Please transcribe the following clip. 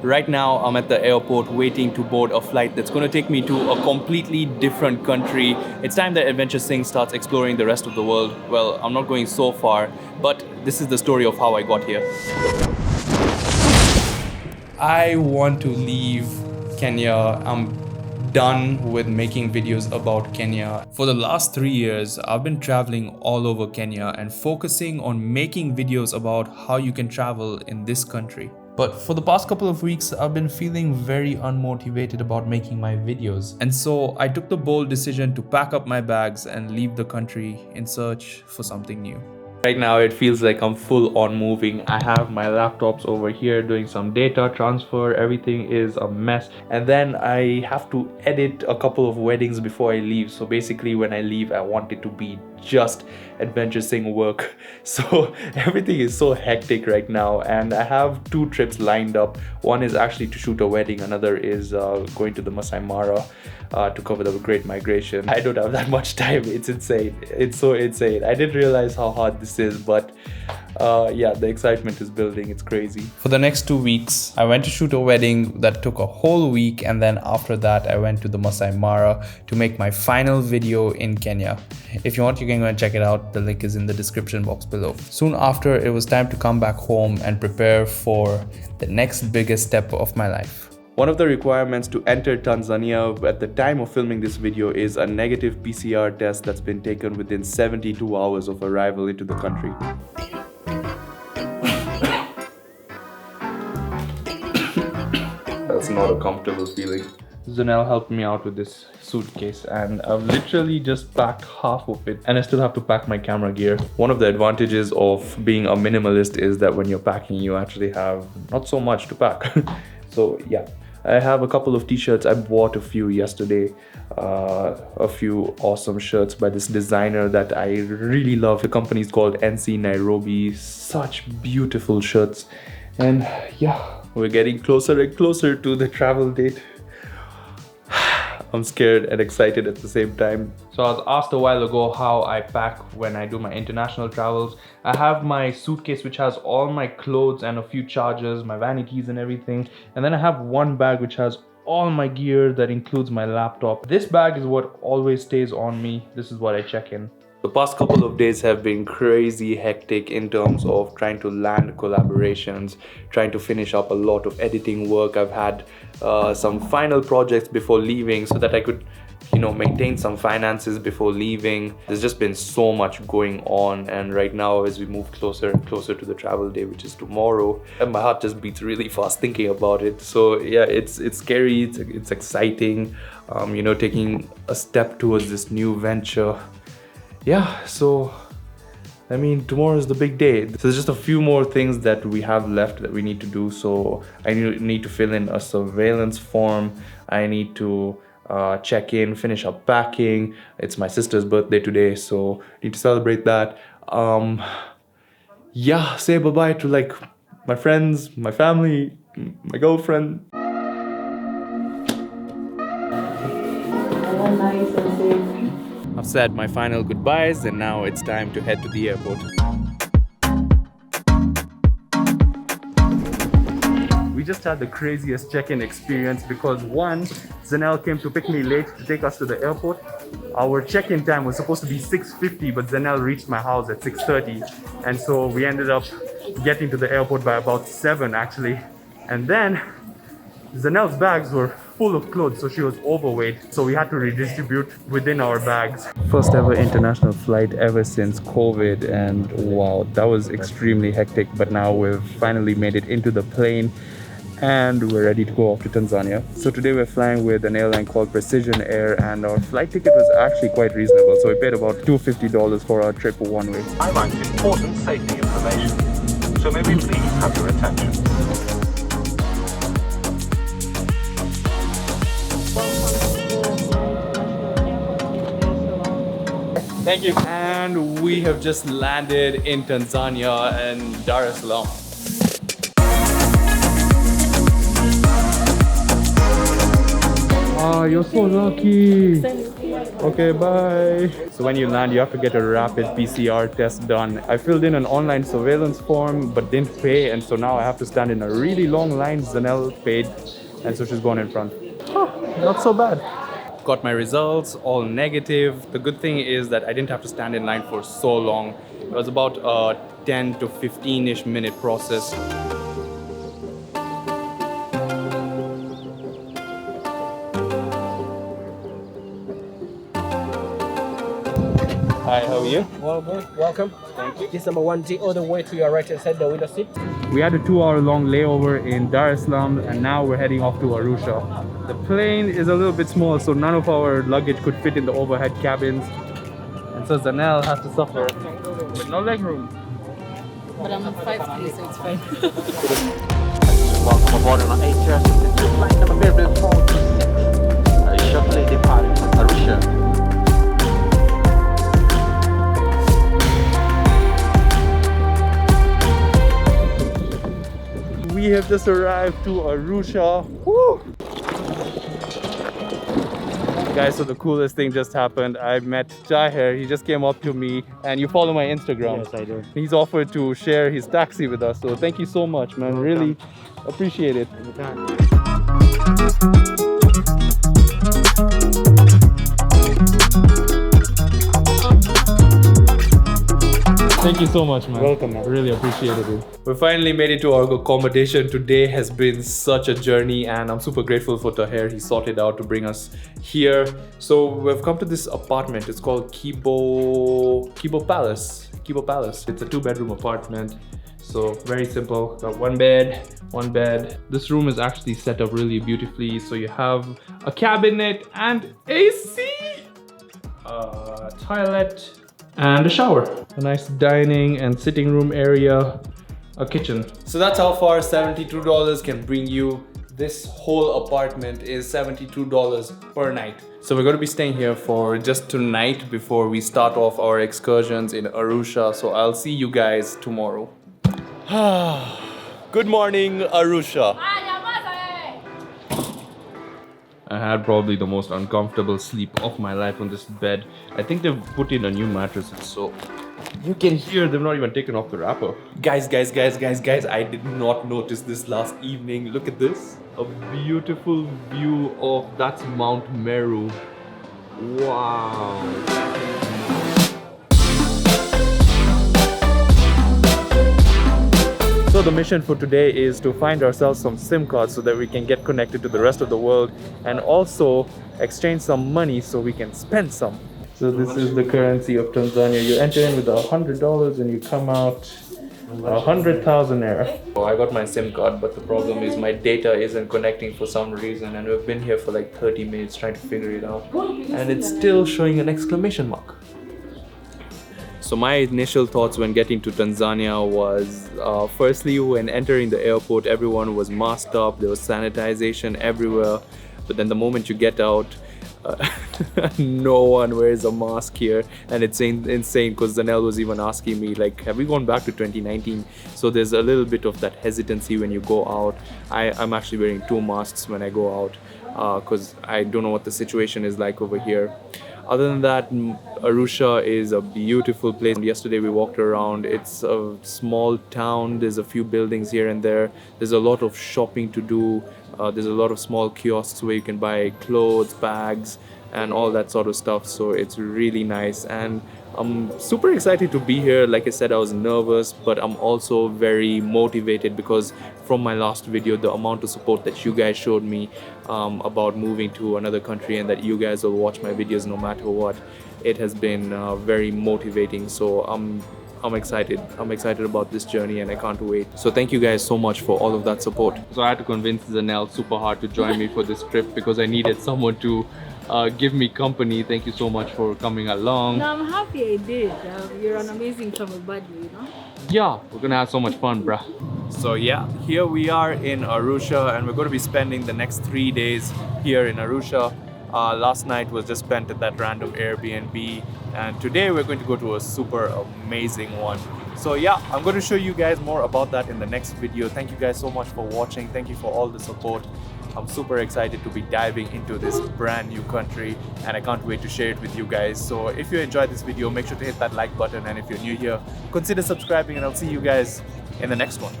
Right now, I'm at the airport waiting to board a flight that's going to take me to a completely different country. It's time that Adventure Singh starts exploring the rest of the world. Well, I'm not going so far, but this is the story of how I got here. I want to leave Kenya. I'm done with making videos about Kenya. For the last 3 years, I've been traveling all over Kenya and focusing on making videos about how you can travel in this country. But for the past couple of weeks, I've been feeling very unmotivated about making my videos. And so I took the bold decision to pack up my bags and leave the country in search for something new. Right now it feels like I'm full on moving. I have my laptops over here doing some data transfer. Everything is a mess. And then I have to edit a couple of weddings before I leave. So basically when I leave, I want it to be just Adventure Singh work. So everything is so hectic right now. And I have 2 trips lined up. One is actually to shoot a wedding. Another is going to the Masai Mara to cover the Great Migration. I don't have that much time. It's insane. It's so insane. I didn't realize how hard this is, but yeah, the excitement is building. It's crazy. For the next 2 weeks, I went to shoot a wedding that took a whole week, and then after that, I went to the Masai Mara to make my final video in Kenya. If you want, you can go and check it out. The link is in the description box below. Soon after, it was time to come back home and prepare for the next biggest step of my life. One of the requirements to enter Tanzania at the time of filming this video is a negative PCR test that's been taken within 72 hours of arrival into the country. That's not a comfortable feeling. Zanel helped me out with this suitcase and I've literally just packed half of it and I still have to pack my camera gear. One of the advantages of being a minimalist is that when you're packing, you actually have not so much to pack. So yeah. I have a couple of t-shirts. I bought a few yesterday, a few awesome shirts by this designer that I really love. The company is called NC Nairobi. Such beautiful shirts. And yeah, we're getting closer and closer to the travel date. I'm scared and excited at the same time. So I was asked a while ago how I pack when I do my international travels. I have my suitcase which has all my clothes and a few chargers, my vanities and everything. And then I have one bag which has all my gear that includes my laptop. This bag is what always stays on me. This is what I check in. The past couple of days have been crazy hectic in terms of trying to land collaborations, trying to finish up a lot of editing work. I've had some final projects before leaving so that I could, you know, maintain some finances before leaving. There's just been so much going on, and right now as we move closer and closer to the travel day, which is tomorrow, and my heart just beats really fast thinking about it. So yeah, it's scary, it's exciting, you know, taking a step towards this new venture. Yeah, so I mean, tomorrow is the big day. So there's just a few more things that we have left that we need to do. So I need to fill in a surveillance form. I need to check in, finish up packing. It's my sister's birthday today, so need to celebrate that. Yeah, say bye-bye to like my friends, my family, my girlfriend. Nice and safe. I've said my final goodbyes and now it's time to head to the airport. We just had the craziest check-in experience because one, Zanel came to pick me late to take us to the airport. Our check-in time was supposed to be 6:50, but Zanel reached my house at 6:30. And so we ended up getting to the airport by about 7 actually. And then Zanel's bags were full of clothes, so she was overweight, so we had to redistribute within our bags. First ever international flight ever since COVID, and wow, that was extremely hectic, but now we've finally made it into the plane and we're ready to go off to Tanzania. So today we're flying with an airline called Precision Air, and our flight ticket was actually quite reasonable, so we paid about $250 for our trip one way. Highlight important safety information, so may we please have your attention. Thank you. And we have just landed in Tanzania and Dar es Salaam. Ah, you're so lucky. Okay, bye. So when you land, you have to get a rapid PCR test done. I filled in an online surveillance form but didn't pay, and so now I have to stand in a really long line. Zanelle paid, and so she's going in front. Not so bad. Got my results, all negative. The good thing is that I didn't have to stand in line for so long. It was about a 10 to 15-ish minute process. Hi, how are you? Well, welcome. Thank you. This number 1G all the way to your right hand side, the window seat. We had a 2-hour-long layover in Dar es Salaam, and now we're heading off to Arusha. The plane is a little bit small, so none of our luggage could fit in the overhead cabins. And so Zanelle has to suffer with no leg room. But I'm 5'3", so it's fine. Welcome aboard on ATR 62 flight number 426. Shortly departing from Arusha. We have just arrived to Arusha. Woo! Guys, so the coolest thing just happened. I met Jahir. He just came up to me, and you follow my Instagram. Yes, I do. He's offered to share his taxi with us. So thank you so much, man. Really appreciate it. Thank you so much, man. Welcome, man. Really appreciated it. We finally made it to our accommodation. Today has been such a journey, and I'm super grateful for Tahir. He sorted out to bring us here. So we've come to this apartment. It's called Kibo Palace. Kibo Palace. It's a 2-bedroom apartment. So very simple. Got one bed. This room is actually set up really beautifully. So you have a cabinet and AC, a toilet, and a shower. A nice dining and sitting room area, a kitchen. So that's how far $72 can bring you. This whole apartment is $72 per night. So we're going to be staying here for just tonight before we start off our excursions in Arusha. So I'll see you guys tomorrow. Good morning, Arusha. I had probably the most uncomfortable sleep of my life on this bed. I think they've put in a new mattress, so you can hear they've not even taken off the wrapper. Guys, I did not notice this last evening. Look at this. A beautiful view of, that's Mount Meru. Wow. So the mission for today is to find ourselves some SIM cards so that we can get connected to the rest of the world, and also exchange some money so we can spend some. So this is the currency of Tanzania. You enter in with $100 and you come out 100,000 naira. Oh, I got my SIM card, but the problem is my data isn't connecting for some reason, and we've been here for like 30 minutes trying to figure it out, and it's still showing an exclamation mark. So my initial thoughts when getting to Tanzania was, firstly, when entering the airport, everyone was masked up, there was sanitization everywhere. But then the moment you get out, no one wears a mask here, and it's insane because Zanelle was even asking me, like, have we gone back to 2019? So there's a little bit of that hesitancy when you go out. I'm actually wearing 2 masks when I go out because I don't know what the situation is like over here. Other than that, Arusha is a beautiful place. Yesterday we walked around. It's a small town. There's a few buildings here and there. There's a lot of shopping to do. There's a lot of small kiosks where you can buy clothes, bags, and all that sort of stuff. So it's really nice, and I'm super excited to be here. Like I said, I was nervous, but I'm also very motivated because from my last video, the amount of support that you guys showed me about moving to another country, and that you guys will watch my videos no matter what, it has been very motivating. So I'm excited. I'm excited about this journey, and I can't wait. So thank you guys so much for all of that support. So I had to convince Zanelle super hard to join me for this trip because I needed someone to give me company. Thank you so much for coming along. No, I'm happy I did. You're an amazing travel buddy, you know? Yeah, we're gonna have so much fun, bruh. So yeah, here we are in Arusha, and we're going to be spending the next 3 days here in Arusha. Last night was just spent at that random Airbnb, and today we're going to go to a super amazing one. So yeah, I'm going to show you guys more about that in the next video. Thank you guys so much for watching. Thank you for all the support. I'm super excited to be diving into this brand new country, and I can't wait to share it with you guys. So if you enjoyed this video, make sure to hit that like button, and if you're new here, consider subscribing, and I'll see you guys in the next one.